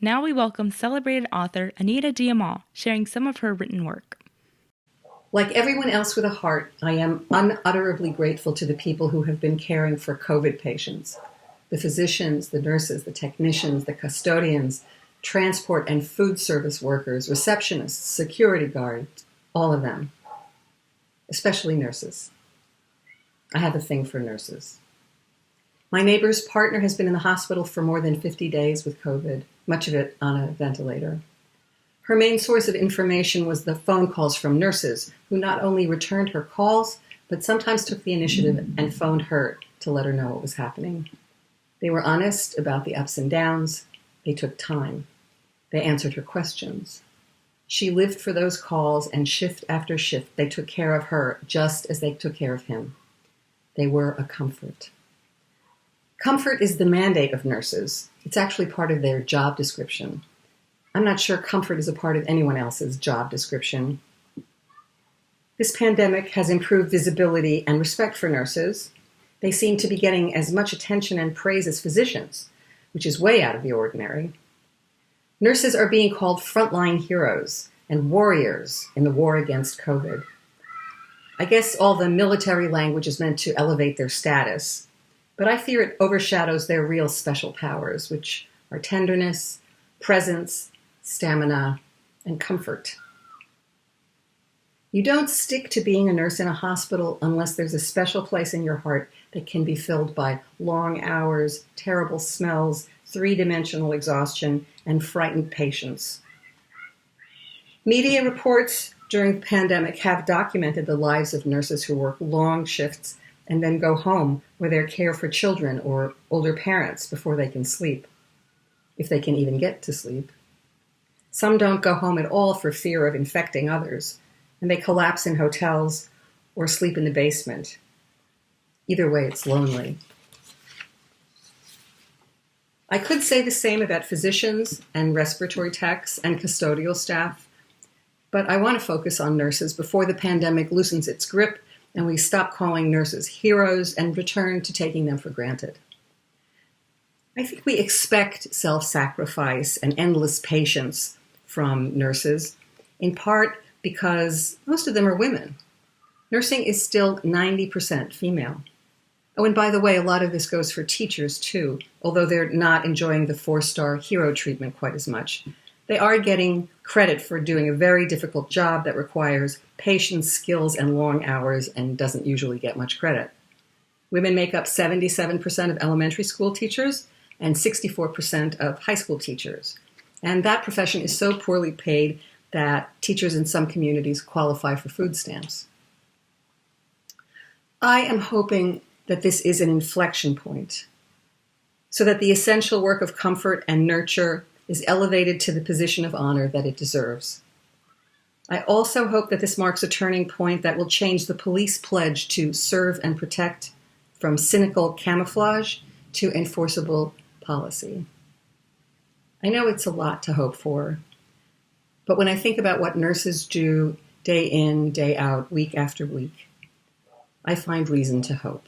Now we welcome celebrated author Anita Diamant, sharing some of her written work. Like everyone else with a heart, I am unutterably grateful to the people who have been caring for COVID patients. The physicians, the nurses, the technicians, the custodians, transport and food service workers, receptionists, security guards, all of them. Especially nurses. I have a thing for nurses. My neighbor's partner has been in the hospital for more than 50 days with COVID, much of it on a ventilator. Her main source of information was the phone calls from nurses, who not only returned her calls, but sometimes took the initiative and phoned her to let her know what was happening. They were honest about the ups and downs. They took time. They answered her questions. She lived for those calls, and shift after shift, they took care of her just as they took care of him. They were a comfort. Comfort is the mandate of nurses. It's actually part of their job description. I'm not sure comfort is a part of anyone else's job description. This pandemic has improved visibility and respect for nurses. They seem to be getting as much attention and praise as physicians, which is way out of the ordinary. Nurses are being called frontline heroes and warriors in the war against COVID. I guess all the military language is meant to elevate their status, but I fear it overshadows their real special powers, which are tenderness, presence, stamina, and comfort. You don't stick to being a nurse in a hospital unless there's a special place in your heart that can be filled by long hours, terrible smells, three-dimensional exhaustion, and frightened patients. Media reports during the pandemic have documented the lives of nurses who work long shifts and then go home where they care for children or older parents before they can sleep, if they can even get to sleep. Some don't go home at all for fear of infecting others, and they collapse in hotels or sleep in the basement. Either way, it's lonely. I could say the same about physicians and respiratory techs and custodial staff, but I want to focus on nurses before the pandemic loosens its grip and we stop calling nurses heroes and return to taking them for granted. I think we expect self-sacrifice and endless patience from nurses, in part because most of them are women. Nursing is still 90% female. Oh, and by the way, a lot of this goes for teachers too, although they're not enjoying the 4-star hero treatment quite as much. They are getting credit for doing a very difficult job that requires patience, skills, and long hours and doesn't usually get much credit. Women make up 77% of elementary school teachers and 64% of high school teachers. And that profession is so poorly paid that teachers in some communities qualify for food stamps. I am hoping that this is an inflection point so that the essential work of comfort and nurture is elevated to the position of honor that it deserves. I also hope that this marks a turning point that will change the police pledge to serve and protect from cynical camouflage to enforceable policy. I know it's a lot to hope for, but when I think about what nurses do day in, day out, week after week, I find reason to hope.